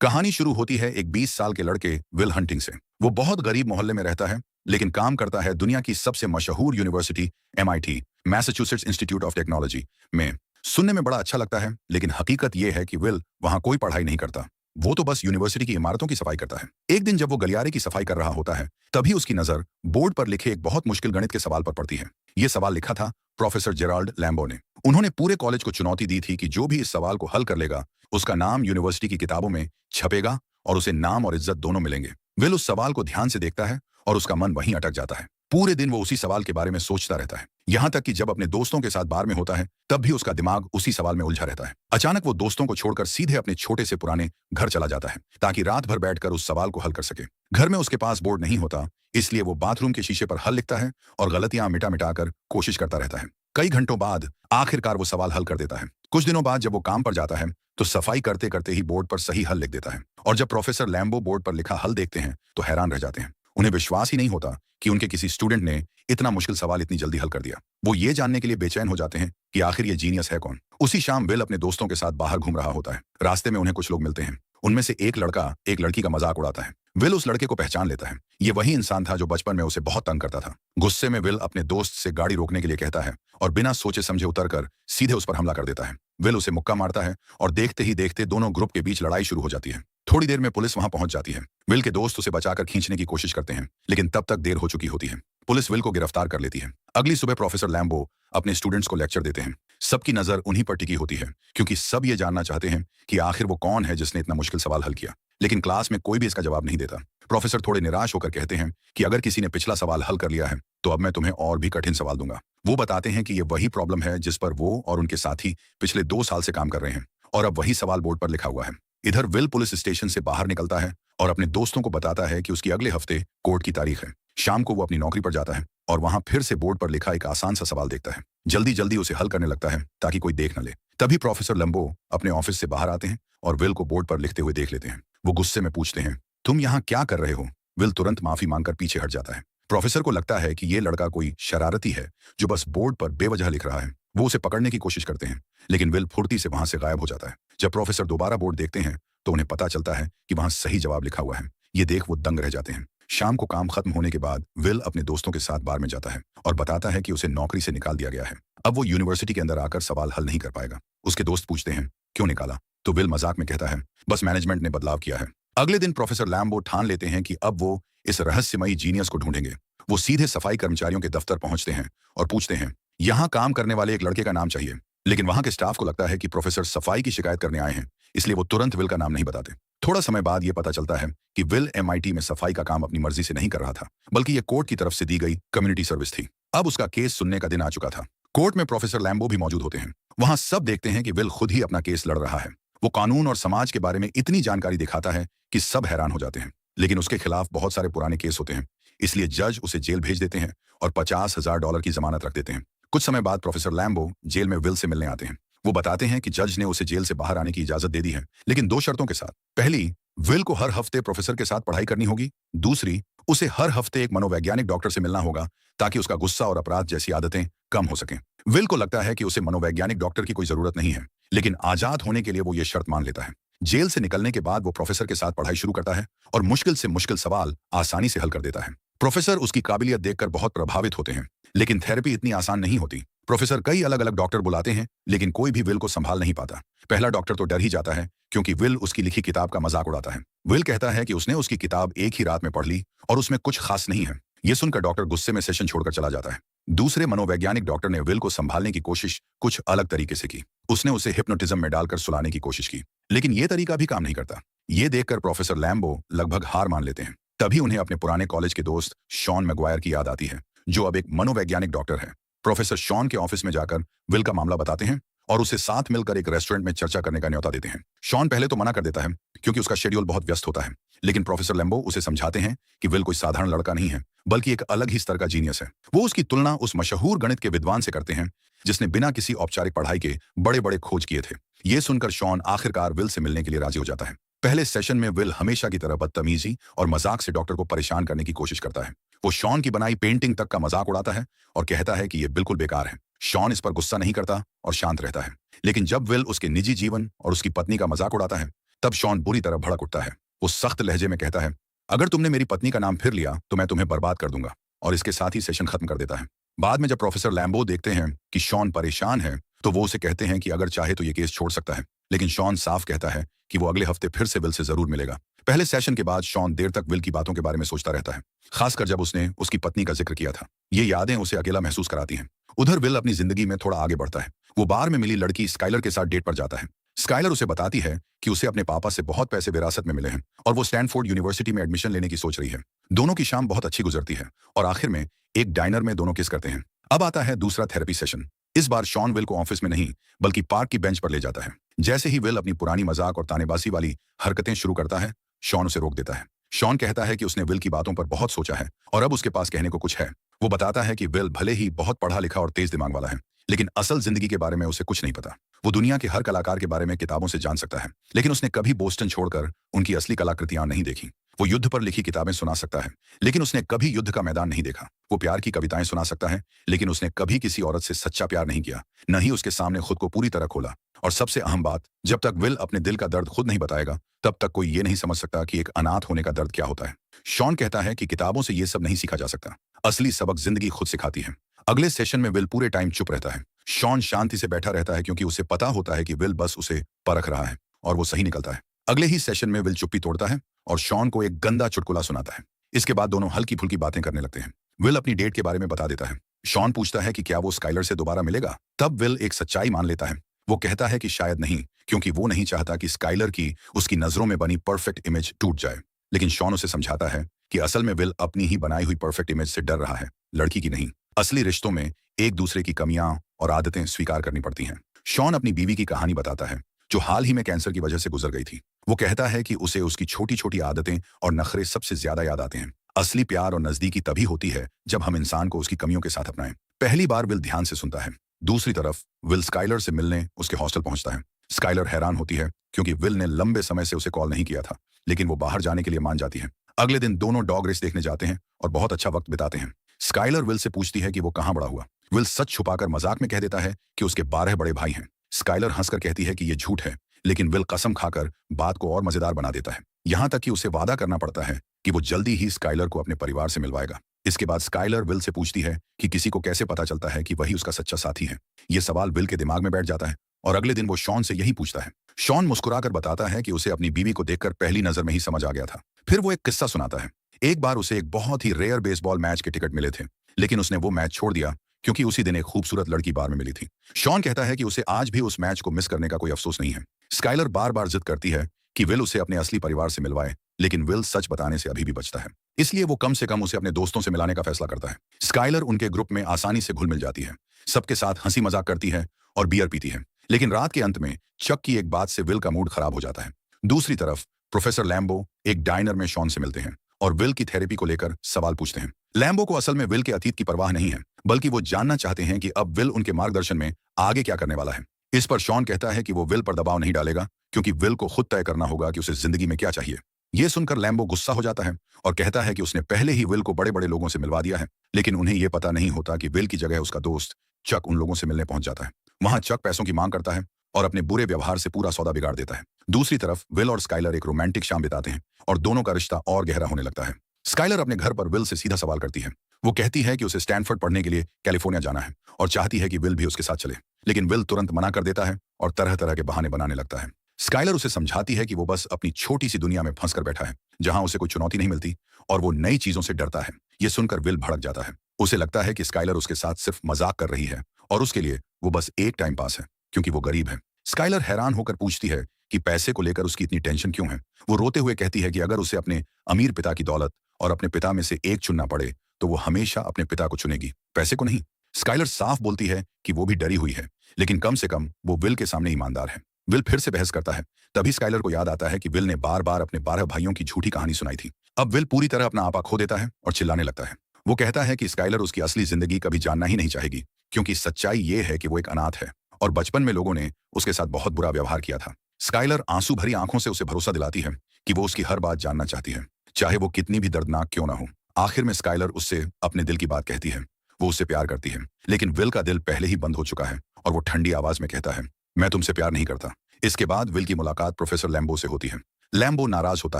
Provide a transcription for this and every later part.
कहानी शुरू होती है एक 20 साल के लड़के विल हंटिंग से। वो बहुत गरीब मोहल्ले में रहता है, लेकिन काम करता है दुनिया की सबसे मशहूर university MIT, Massachusetts institute of technology में। सुनने में बड़ा अच्छा लगता है, लेकिन हकीकत यह है कि विल वहां कोई पढ़ाई नहीं करता। वो तो बस यूनिवर्सिटी की इमारतों की सफाई करता है। एक दिन जब वो गलियारे की सफाई कर रहा होता है, तभी उसकी नजर बोर्ड पर लिखे एक बहुत मुश्किल गणित के सवाल पर पड़ती है। ये सवाल लिखा था प्रोफेसर जेराल्ड लैम्बो ने। उन्होंने पूरे कॉलेज को चुनौती दी थी कि जो भी इस सवाल को हल कर लेगा, उसका नाम यूनिवर्सिटी की किताबों में छपेगा और उसे नाम और इज्जत दोनों मिलेंगे। विल उस सवाल को ध्यान से देखता है और उसका मन वहीं अटक जाता है। पूरे दिन वो उसी सवाल के बारे में सोचता रहता है, यहाँ तक कि जब अपने दोस्तों के साथ बार में होता है, तब भी उसका दिमाग उसी सवाल में उलझा रहता है। अचानक वो दोस्तों को छोड़कर सीधे अपने छोटे से पुराने घर चला जाता है, ताकि रात भर बैठकर उस सवाल को हल कर सके। घर में उसके पास बोर्ड नहीं होता, इसलिए वो बाथरूम के शीशे पर हल लिखता है और गलतियां मिटा मिटा कर कोशिश करता रहता है। कई घंटों बाद आखिरकार वो सवाल हल कर देता है। कुछ दिनों बाद जब वो काम पर जाता है, तो सफाई करते करते ही बोर्ड पर सही हल लिख देता है। और जब प्रोफेसर लैम्बो बोर्ड पर लिखा हल देखते हैं, तो हैरान रह जाते हैं। उन्हें विश्वास ही नहीं होता कि उनके किसी स्टूडेंट ने इतना मुश्किल सवाल इतनी जल्दी हल कर दिया। वो ये जानने के लिए बेचैन हो जाते हैं कि आखिर ये जीनियस है कौन। उसी शाम विल अपने दोस्तों के साथ बाहर घूम रहा होता है। रास्ते में उन्हें कुछ लोग मिलते हैं। उनमें से एक लड़का एक लड़की का मजाक उड़ाता है। विल उस लड़के को पहचान लेता है। ये वही इंसान था जो बचपन में उसे बहुत तंग करता था। गुस्से में विल अपने दोस्त से गाड़ी रोकने के लिए कहता है और बिना सोचे समझे उतरकर सीधे उस पर हमला कर देता है। विल उसे मुक्का मारता है और देखते ही देखते दोनों ग्रुप के बीच लड़ाई शुरू हो जाती है। थोड़ी देर में पुलिस वहां पहुंच जाती है। विल के दोस्त उसे बचाकर खींचने की कोशिश करते हैं, लेकिन तब तक देर हो चुकी होती है। पुलिस विल को गिरफ्तार कर लेती है। अगली सुबह प्रोफेसर लैम्बो अपने स्टूडेंट्स को लेक्चर देते हैं। सबकी नजर उन्हीं पर टिकी होती है, क्योंकि सब ये जानना चाहते हैं कि आखिर वो कौन है जिसने इतना मुश्किल सवाल हल किया। लेकिन क्लास में कोई भी इसका जवाब नहीं देता। प्रोफेसर थोड़े निराश होकर कहते हैं कि अगर किसी ने पिछला सवाल हल कर लिया है, तो अब मैं तुम्हें और भी कठिन सवाल दूंगा। वो बताते हैं कि ये वही प्रॉब्लम है जिस पर वो और उनके साथी पिछले 2 साल से काम कर रहे हैं, और अब वही सवाल बोर्ड पर लिखा हुआ है। इधर विल पुलिस स्टेशन से बाहर निकलता है और अपने दोस्तों को बताता है कि उसकी अगले हफ्ते कोर्ट की तारीख है। शाम को वो अपनी नौकरी पर जाता है और वहां फिर से बोर्ड पर लिखा एक आसान सा सवाल देखता है। जल्दी जल्दी उसे हल करने लगता है ताकि कोई देख न ले। तभी प्रोफेसर लैम्बो अपने ऑफिस से बाहर आते हैं और विल को बोर्ड पर लिखते हुए देख लेते हैं। वो गुस्से में पूछते हैं, तुम यहाँ क्या कर रहे हो? विल तुरंत माफी मांगकर पीछे हट जाता है। प्रोफेसर को लगता है कि ये लड़का कोई शरारती है जो बस बोर्ड पर बेवजह लिख रहा है। वो उसे पकड़ने की कोशिश करते हैं, लेकिन विल फुर्ती से वहां से गायब हो जाता है। जब प्रोफेसर दोबारा बोर्ड देखते हैं, तो उन्हें पता चलता है कि वहां सही जवाब लिखा हुआ है। ये देख वो दंग रह जाते हैं। शाम को काम खत्म होने के बाद विल अपने दोस्तों के साथ बार में जाता है और बताता है कि उसे नौकरी से निकाल दिया गया है। अब वो यूनिवर्सिटी के अंदर आकर सवाल हल नहीं कर पाएगा। उसके दोस्त पूछते हैं, क्यों निकाला? तो विल मजाक में कहता है, बस मैनेजमेंट ने बदलाव किया है। अगले दिन प्रोफेसर लैम्बो ठान लेते हैं कि अब वो इस रहस्यमयी जीनियस को ढूंढेंगे। वो सीधे सफाई कर्मचारियों के दफ्तर पहुंचते हैं और पूछते हैं, यहाँ काम करने वाले एक लड़के का नाम चाहिए। लेकिन वहां के स्टाफ को लगता है कि प्रोफेसर सफाई की शिकायत करने आए हैं, इसलिए वो तुरंत विल का नाम नहीं बताते। थोड़ा समय बाद ये पता चलता है कि विल MIT में सफाई का काम अपनी मर्जी से नहीं कर रहा था, बल्कि ये कोर्ट की तरफ से दी गई कम्युनिटी सर्विस थी। अब उसका केस सुनने का दिन आ चुका था। कोर्ट में प्रोफेसर लैम्बो भी मौजूद होते हैं। वहां सब देखते हैं कि विल खुद ही अपना केस लड़ रहा है। वो कानून और समाज के बारे में इतनी जानकारी दिखाता है कि सब हैरान हो जाते हैं। लेकिन उसके खिलाफ बहुत सारे पुराने केस होते हैं, इसलिए जज उसे जेल भेज देते हैं और $50,000 की जमानत रख देते हैं। कुछ समय बाद प्रोफेसर लैम्बो जेल में विल से मिलने आते हैं। वो बताते हैं कि जज ने उसे जेल से बाहर आने की इजाजत दे दी है, लेकिन 2 शर्तों के साथ। पहली, विल को हर हफ्ते प्रोफेसर के साथ पढ़ाई करनी होगी। दूसरी, उसे हर हफ्ते एक मनोवैज्ञानिक डॉक्टर से मिलना होगा, ताकि उसका गुस्सा और अपराध जैसी आदतें कम हो सकें। विल को लगता है कि उसे मनोवैज्ञानिक डॉक्टर की कोई जरूरत नहीं है, लेकिन आजाद होने के लिए वो ये शर्त मान लेता है। जेल से निकलने के बाद वो प्रोफेसर के साथ पढ़ाई शुरू करता है और मुश्किल से मुश्किल सवाल आसानी से हल कर देता है। प्रोफेसर उसकी काबिलियत देखकर बहुत प्रभावित होते हैं, लेकिन थेरेपी इतनी आसान नहीं होती। प्रोफेसर कई अलग अलग डॉक्टर बुलाते हैं, लेकिन कोई भी विल को संभाल नहीं पाता। पहला डॉक्टर तो डर ही जाता है, क्योंकि विल उसकी लिखी किताब का मजाक उड़ाता है। विल कहता है कि उसने उसकी किताब एक ही रात में पढ़ ली और उसमें कुछ खास नहीं है। ये सुनकर डॉक्टर गुस्से में सेशन छोड़कर चला जाता है। दूसरे मनोवैज्ञानिक डॉक्टर ने विल को संभालने की कोशिश कुछ अलग तरीके से की। उसने उसे हिप्नोटिज्म में डालकर सुलाने की कोशिश की, लेकिन ये तरीका भी काम नहीं करता। ये देखकर प्रोफेसर लैम्बो लगभग हार मान लेते हैं। तभी उन्हें अपने पुराने कॉलेज के दोस्त शॉन मैग्वायर की याद आती है, जो अब एक मनोवैज्ञानिक डॉक्टर है। प्रोफेसर शॉन के ऑफिस में जाकर विल का मामला बताते हैं और उसे साथ मिलकर एक रेस्टोरेंट में चर्चा करने का न्योता देते हैं। शॉन पहले तो मना कर देता है, क्योंकि उसका शेड्यूल बहुत व्यस्त होता है, लेकिन प्रोफेसर लैम्बो उसे समझाते हैं कि विल कोई साधारण लड़का नहीं है, बल्कि एक अलग ही स्तर का जीनियस है। वो उसकी तुलना उस मशहूर गणित के विद्वान से करते हैं, जिसने बिना किसी औपचारिक पढ़ाई के बड़े बड़े खोज किए थे। ये सुनकर शॉन आखिरकार विल से मिलने के लिए राजी हो जाता है। पहले सेशन में विल हमेशा की तरह बदतमीजी और मजाक से डॉक्टर को परेशान करने की कोशिश करता है। वो शॉन की बनाई पेंटिंग तक का मजाक उड़ाता है और कहता है कि ये बिल्कुल बेकार है। शॉन इस पर गुस्सा नहीं करता और शांत रहता है। लेकिन जब विल उसके निजी जीवन और उसकी पत्नी का मजाक उड़ाता है, तब शॉन बुरी तरह भड़क उठता है। वो सख्त लहजे में कहता है, अगर तुमने मेरी पत्नी का नाम फिर लिया तो मैं तुम्हें बर्बाद कर दूंगा, और इसके साथ ही सेशन खत्म कर देता है। बाद में जब प्रोफेसर लैम्बो देखते हैं कि शॉन परेशान है तो वो उसे कहते हैं कि अगर चाहे तो ये केस छोड़ सकता है, लेकिन शॉन साफ कहता है कि वो अगले हफ्ते फिर से विल से जरूर मिलेगा। पहले सेशन के बाद शॉन देर तक विल की बातों के बारे में सोचता रहता है, खासकर जब उसने उसकी पत्नी का जिक्र किया था। ये यादें उसे अकेला महसूस कराती हैं। उधर विल अपनी जिंदगी में थोड़ा आगे बढ़ता है। वो बार में मिली लड़की स्काइलर के साथ डेट पर जाता है। स्काइलर उसे बताती है कि उसे अपने पापा से बहुत पैसे विरासत में मिले हैं और वो स्टैनफोर्ड यूनिवर्सिटी में एडमिशन लेने की सोच रही है। दोनों की शाम बहुत अच्छी गुजरती है और आखिर में एक डाइनर में दोनों किस करते हैं। अब आता है दूसरा थेरेपी सेशन। इस बार शॉन विल को ऑफिस में नहीं बल्कि पार्क की बेंच पर ले जाता है। जैसे ही विल अपनी पुरानी मजाक और तानेबाजी वाली हरकतें शुरू करता है, शॉन उसे रोक देता है। शॉन कहता है कि उसने विल की बातों पर बहुत सोचा है और अब उसके पास कहने को कुछ है। वो बताता है कि विल भले ही बहुत पढ़ा लिखा और तेज दिमाग वाला है, लेकिन असल जिंदगी के बारे में उसे कुछ नहीं पता। वो दुनिया के हर कलाकार के बारे में किताबों से जान सकता है, लेकिन उसने कभी बोस्टन छोड़कर उनकी असली कलाकृतियां नहीं देखी। वो युद्ध पर लिखी किताबें सुना सकता है, लेकिन उसने कभी युद्ध का मैदान नहीं देखा। वो प्यार की कविताएं सुना सकता है, लेकिन उसने कभी किसी औरत से सच्चा प्यार नहीं किया, न ही उसके सामने खुद को पूरी तरह खोला। और सबसे अहम बात, जब तक विल अपने दिल का दर्द खुद नहीं बताएगा, तब तक कोई ये नहीं समझ सकता कि एक अनाथ होने का दर्द क्या होता है। शॉन कहता है कि किताबों से ये सब नहीं सीखा जा सकता, असली सबक जिंदगी खुद सिखाती है। अगले सेशन में विल पूरे टाइम चुप रहता है। शॉन शांति से बैठा रहता है क्योंकि उसे पता होता है कि विल बस उसे परख रहा है, और वो सही निकलता है। अगले ही सेशन में विल चुप्पी तोड़ता है और शॉन को एक गंदा चुटकुला सुनाता है। इसके बाद दोनों हल्की फुल्की बातें करने लगते हैं। विल अपनी डेट के बारे में बता देता है। शॉन पूछता है कि क्या वो स्काइलर से दोबारा मिलेगा। तब विल एक सच्चाई मान लेता है। वो कहता है कि शायद नहीं, क्योंकि वो नहीं चाहता कि स्काइलर की उसकी नजरों में बनी परफेक्ट इमेज टूट जाए। लेकिन शॉन उसे समझाता है कि असल में विल अपनी ही बनाई हुई परफेक्ट इमेज से डर रहा है, लड़की की नहीं। असली रिश्तों में एक दूसरे की कमियां और आदतें स्वीकार करनी पड़ती हैं। शॉन अपनी बीवी की कहानी बताता है, जो हाल ही में कैंसर की वजह से गुजर गई थी। वो कहता है कि उसे उसकी छोटी छोटी आदतें और नखरे सबसे ज्यादा याद आते हैं। असली प्यार और नजदीकी तभी होती है जब हम इंसान को उसकी कमियों के साथ अपनाएं। पहली बार विल ध्यान से सुनता है। दूसरी तरफ विल स्काइलर से मिलने उसके हॉस्टल पहुंचता है। स्काइलर हैरान होती है क्योंकि विल ने लंबे समय से उसे कॉल नहीं किया था, लेकिन वो बाहर जाने के लिए मान जाती है। अगले दिन दोनों डॉग रेस देखने जाते हैं और बहुत अच्छा वक्त बिताते हैं। स्काइलर विल से पूछती है कि वो कहाँ बड़ा हुआ। विल सच छुपाकर मजाक में कह देता है कि उसके 12 बड़े भाई हैं। स्काइलर हंसकर कहती है कि ये झूठ है, लेकिन विल कसम खाकर बात को और मजेदार बना देता है, यहाँ तक कि उसे वादा करना पड़ता है कि वो जल्दी ही स्काइलर को अपने परिवार से मिलवाएगा। इसके बाद स्काइलर विल से पूछती है कि किसी को कैसे पता चलता है कि वही उसका सच्चा साथी है। ये सवाल विल के दिमाग में बैठ जाता है और अगले दिन वो शॉन से यही पूछता है। शॉन मुस्कुराकर बताता है कि उसे अपनी बीवी को देखकर पहली नजर में ही समझ आ गया था। फिर वो एक किस्सा सुनाता है। एक बार उसे एक बहुत ही रेयर बेसबॉल मैच के टिकट मिले थे, लेकिन उसने वो मैच छोड़ दिया क्योंकि उसी दिन एक खूबसूरत लड़की बार में मिली थी। शॉन कहता है कि उसे आज भी उस मैच को मिस करने का कोई अफसोस नहीं है। स्काइलर बार बार जिद करती है कि विल उसे अपने असली परिवार से मिलवाए, लेकिन विल सच बताने से अभी भी बचता है। इसलिए वो कम से कम उसे अपने दोस्तों से मिलाने का फैसला करता है। स्काइलर उनके ग्रुप में आसानी से घुल मिल जाती है, सबके साथ हंसी मजाक करती है और बियर पीती है। लेकिन रात के अंत में चक की एक बात से विल का मूड खराब हो जाता है। दूसरी तरफ प्रोफेसर लैम्बो एक डाइनर में शॉन से मिलते हैं और विल की थेरेपी को लेकर सवाल पूछते हैं। लैम्बो को असल में विल के अतीत की परवाह नहीं है, बल्कि वो जानना चाहते हैं कि अब विल उनके मार्गदर्शन में आगे क्या करने वाला है। इस पर शॉन कहता है कि वो विल पर दबाव नहीं डालेगा, क्योंकि विल को खुद तय करना होगा कि उसे जिंदगी में क्या चाहिए। ये सुनकर लैम्बो गुस्सा हो जाता है और कहता है कि उसने पहले ही विल को बड़े बड़े लोगों से मिलवा दिया है, लेकिन उन्हें यह पता नहीं होता कि विल की जगह उसका दोस्त चक उन लोगों से मिलने पहुंच जाता है। वहां चक पैसों की मांग करता है और अपने बुरे व्यवहार से पूरा सौदा बिगाड़ देता है। दूसरी तरफ विल और स्काइलर एक रोमांटिक शाम बिताते हैं और दोनों का रिश्ता और गहरा होने लगता है। स्काइलर अपने घर पर विल से सीधा सवाल करती है। वो कहती है कि उसे स्टैनफोर्ड पढ़ने के लिए कैलिफोर्निया जाना है और चाहती है कि विल भी उसके साथ चले, लेकिन विल तुरंत मना कर देता है और तरह तरह के बहाने बनाने लगता है। स्काइलर उसे समझाती है कि वो बस अपनी छोटी सी दुनिया में फंस कर बैठा है, जहां उसे कोई चुनौती नहीं मिलती और वो नई चीजों से डरता है। ये सुनकर विल भड़क जाता है। उसे लगता है कि स्काइलर उसके साथ सिर्फ मजाक कर रही है और उसके लिए वो बस एक टाइम पास है, क्योंकि वो गरीब है। स्काइलर हैरान होकर पूछती है कि पैसे को लेकर उसकी इतनी टेंशन क्यों है। वो रोते हुए कहती है कि अगर उसे अपने अमीर पिता की दौलत और अपने पिता में से एक चुनना पड़े तो वो हमेशा अपने पिता को चुनेगी, पैसे को नहीं। स्काइलर साफ बोलती है कि वो भी डरी हुई है, लेकिन कम से कम वो विल के सामने ईमानदार है। विल फिर से बहस करता है। तभी स्काइलर को याद आता है कि विल ने बार बार अपने 12 भाइयों की झूठी कहानी सुनाई थी। अब विल पूरी तरह अपना आपा खो देता है और चिल्लाने लगता है। वो कहता है कि स्काइलर उसकी असली जिंदगी कभी जानना ही नहीं चाहेगी, क्योंकि सच्चाई ये है कि वो एक अनाथ है और बचपन में लोगों ने उसके साथ बहुत बुरा व्यवहार किया था। स्काइलर आंसू भरी आंखों से उसे भरोसा दिलाती है कि वो उसकी हर बात जानना चाहती है, चाहे वो कितनी भी दर्दनाक क्यों ना हो। आखिर में स्काइलर उससे अपने दिल की बात कहती है। वो उससे प्यार करती है, लेकिन विल का दिल पहले ही बंद हो चुका है और वो ठंडी आवाज में कहता है, मैं तुमसे प्यार नहीं करता। इसके बाद विल की मुलाकात प्रोफेसर लैम्बो से होती है। लैम्बो नाराज होता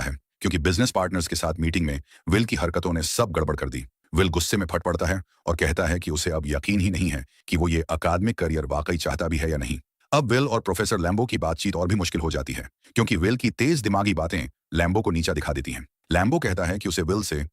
है क्योंकि बिजनेस पार्टनर्स के साथ मीटिंग में विल की हरकतों ने सब गड़बड़ कर दी। विल गुस्से में फट पड़ता है और कहता है कि उसे अब यकीन ही नहीं है कि वो ये अकादमिक करियर वाकई चाहता भी है या नहीं। अब विल और प्रोफेसर लैम्बो की बातचीत और भी मुश्किल हो जाती है क्योंकि विल की तेज दिमागी बातें लैम्बो को नीचा दिखा देती हैं। लैम्बो कहता है कि उसे विल से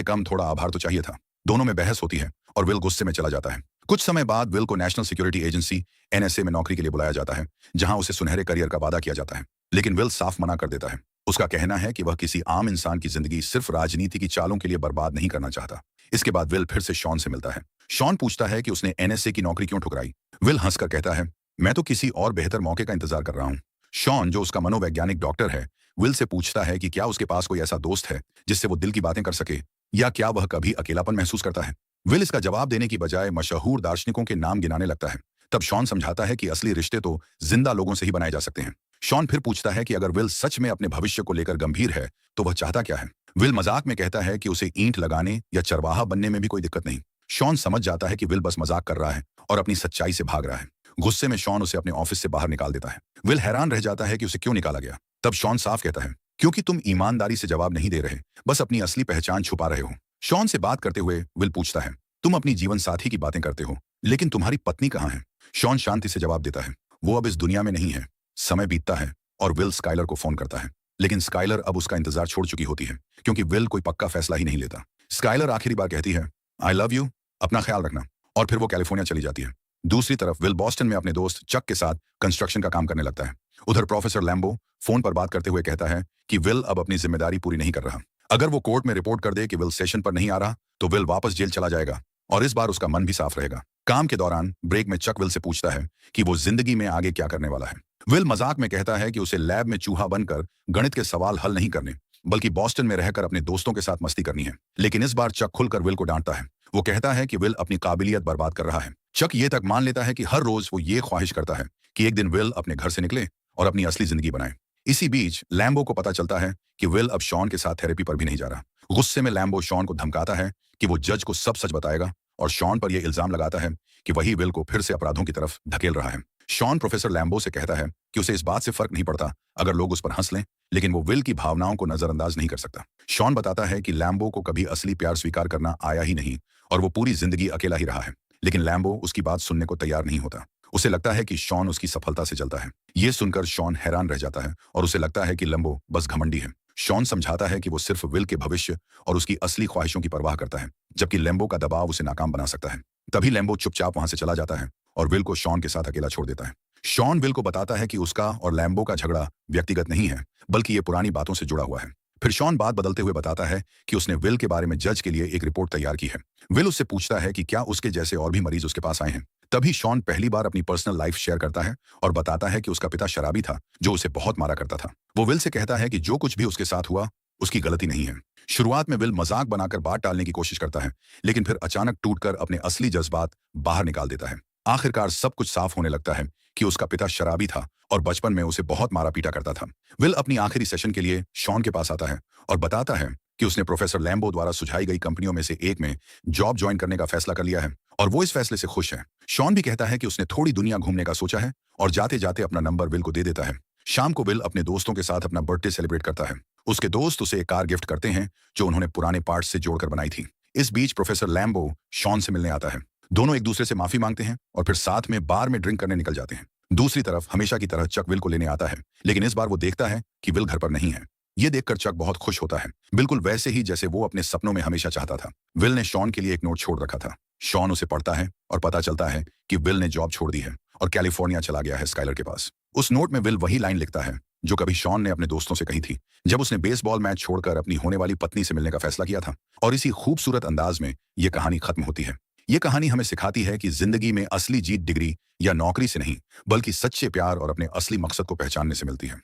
कम थोड़ा आभार तो चाहिए था। दोनों में बहस होती है और विल गुस्से में चला जाता है। कुछ समय बाद विल को नेशनल सिक्योरिटी एजेंसी NSA में नौकरी के लिए बुलाया जाता है, जहां उसे सुनहरे करियर का वादा किया जाता है। लेकिन विल साफ मना कर देता है। उसका कहना है कि वह किसी आम इंसान की जिंदगी सिर्फ राजनीति की चालों के लिए बर्बाद नहीं करना चाहता। इसके बाद विल फिर से शॉन से मिलता है। शॉन पूछता है कि उसने NSA की नौकरी क्यों ठुकराई। विल हंसकर कहता है, मैं तो किसी और बेहतर मौके का इंतजार कर रहा हूँ। शॉन, जो उसका मनोवैज्ञानिक डॉक्टर है, विल से पूछता है कि क्या उसके पास कोई ऐसा दोस्त है जिससे वो दिल की बातें कर सके, या क्या वह कभी अकेलापन महसूस करता है। विल इसका जवाब देने की बजाय मशहूर दार्शनिकों के नाम गिनाने लगता है। तब शॉन समझाता है कि असली रिश्ते तो जिंदा लोगों से ही बनाए जा सकते हैं। शॉन फिर पूछता है कि अगर विल सच में अपने भविष्य को लेकर गंभीर है तो वह चाहता क्या है। विल मजाक में कहता है कि उसे ईंट लगाने या चरवाहा बनने में भी कोई दिक्कत नहीं। शॉन समझ जाता है कि विल बस मजाक कर रहा है और अपनी सच्चाई से भाग रहा है। गुस्से में शॉन उसे अपने ऑफिस से बाहर निकाल देता है। विल हैरान रह जाता है कि उसे क्यों निकाला गया। तब शॉन साफ कहता है, क्योंकि तुम ईमानदारी से जवाब नहीं दे रहे, बस अपनी असली पहचान छुपा रहे हो। शॉन से बात करते हुए विल पूछता है, तुम अपनी जीवन साथी की बातें करते हो, लेकिन तुम्हारी पत्नी कहाँ है। शॉन शांति से जवाब देता है, वो अब इस दुनिया में नहीं है। समय बीतता है और विल स्काइलर को फोन करता है, लेकिन स्काइलर अब उसका इंतजार छोड़ चुकी होती है क्योंकि विल कोई पक्का फैसला ही नहीं लेता। स्काइलर आखिरी बार कहती है, आई लव यू, अपना ख्याल रखना, और फिर वो कैलिफोर्निया चली जाती है। दूसरी तरफ विल बॉस्टन में अपने दोस्त चक के साथ कंस्ट्रक्शन का काम करने लगता है। उधर प्रोफेसर लैम्बो फोन पर बात करते हुए कहता है कि विल अब अपनी जिम्मेदारी पूरी नहीं कर रहा। अगर वो कोर्ट में रिपोर्ट कर दे कि विल सेशन पर नहीं आ रहा तो विल वापस जेल चला जाएगा, और इस बार उसका मन भी साफ रहेगा। काम के दौरान ब्रेक में चक विल से पूछता है कि वो जिंदगी में आगे क्या करने वाला है। विल मजाक में कहता है कि उसे लैब में चूहा बनकर गणित के सवाल हल नहीं करने, बल्कि बॉस्टन में रहकर अपने दोस्तों के साथ मस्ती करनी है। लेकिन इस बार चक खुलकर विल को डांटता है। वो कहता है कि विल अपनी काबिलियत बर्बाद कर रहा है। चक ये तक मान लेता है कि हर रोज वो ये ख्वाहिश करता है कि एक दिन विल अपने घर से निकले और अपनी असली जिंदगी बनाए। इसी बीच लैम्बो को पता चलता है कि विल अब शॉन के साथ थेरेपी पर भी नहीं जा रहा। गुस्से में लैम्बो शॉन को धमकाता है कि वो जज को सब सच बताएगा, और शॉन पर यह इल्जाम लगाता है कि वही विल को फिर से अपराधों की तरफ धकेल रहा है। शॉन प्रोफेसर लैम्बो से कहता है कि उसे इस बात से फर्क नहीं पड़ता अगर लोग उस पर हंस लें, लेकिन वो विल की भावनाओं को नजरअंदाज नहीं कर सकता। शॉन बताता है कि लैम्बो को कभी असली प्यार स्वीकार करना आया ही नहीं और वो पूरी जिंदगी अकेला ही रहा है। लेकिन लैम्बो उसकी बात सुनने को तैयार नहीं होता। उसे लगता है कि शॉन उसकी सफलता से जलता है। ये सुनकर शॉन हैरान रह जाता है और उसे लगता है कि लैम्बो बस घमंडी है। शॉन समझाता है कि वो सिर्फ विल के भविष्य और उसकी असली ख्वाहिशों की परवाह करता है, जबकि लैम्बो का दबाव उसे नाकाम बना सकता है। तभी लैम्बो चुपचाप वहां से चला जाता है और विल को शॉन के साथ अकेला छोड़ देता है। शॉन विल को बताता है कि उसका और लैम्बो का झगड़ा व्यक्तिगत नहीं है, बल्कि ये पुरानी बातों से जुड़ा हुआ है। फिर शॉन बात बदलते हुए बताता है कि उसने विल के बारे में जज के लिए एक रिपोर्ट तैयार की है। विल उससे पूछता है कि क्या उसके जैसे और भी मरीज उसके पास आए हैं। तभी शॉन पहली बार अपनी पर्सनल लाइफ शेयर करता है और बताता है कि उसका पिता शराबी था जो उसे बहुत मारा करता था। वो विल से कहता है कि जो कुछ भी उसके साथ हुआ उसकी गलती नहीं है। शुरुआत में विल मजाक बनाकर बात टालने की कोशिश करता है, लेकिन फिर अचानक टूटकर अपने असली जज्बात बाहर निकाल देता है। आखिरकार सब कुछ साफ होने लगता है कि उसका पिता शराबी था और बचपन में उसे बहुत मारा पीटा करता था। विल अपनी आखिरी सेशन के लिए शॉन के पास आता है और बताता है कि उसने प्रोफेसर लैम्बो द्वारा सुझाई गई कंपनियों में से एक में जॉब ज्वाइन करने का फैसला कर लिया है और वो इस फैसले से खुश है। शॉन भी कहता है कि उसने थोड़ी दुनिया घूमने का सोचा है और जाते जाते अपना नंबर विल को दे देता है। शाम को विल अपने दोस्तों के साथ अपना बर्थडे सेलिब्रेट करता है। उसके दोस्त उसे एक कार गिफ्ट करते हैं जो उन्होंने पुराने पार्ट्स से जोड़कर बनाई थी। इस बीच प्रोफेसर लैम्बो शॉन से मिलने आता है। दोनों एक दूसरे से माफी मांगते हैं और फिर साथ में बार में ड्रिंक करने निकल जाते हैं। दूसरी तरफ हमेशा की तरह चक विल को लेने आता है, लेकिन इस बार वो देखता है कि विल घर पर नहीं है। ये देखकर चक बहुत खुश होता है, बिल्कुल वैसे ही जैसे वो अपने सपनों में हमेशा चाहता था। विल ने शॉन के लिए एक नोट छोड़ रखा था। शॉन उसे पढ़ता है और पता चलता है कि विल ने जॉब छोड़ दी है और कैलिफोर्निया चला गया है स्काइलर के पास। उस नोट में विल वही लाइन लिखता है जो कभी शॉन ने अपने दोस्तों से कही थी जब उसने बेसबॉल मैच छोड़कर अपनी होने वाली पत्नी से मिलने का फैसला किया था। और इसी खूबसूरत अंदाज में ये कहानी खत्म होती है। ये कहानी हमें सिखाती है कि जिंदगी में असली जीत डिग्री या नौकरी से नहीं, बल्कि सच्चे प्यार और अपने असली मकसद को पहचानने से मिलती है।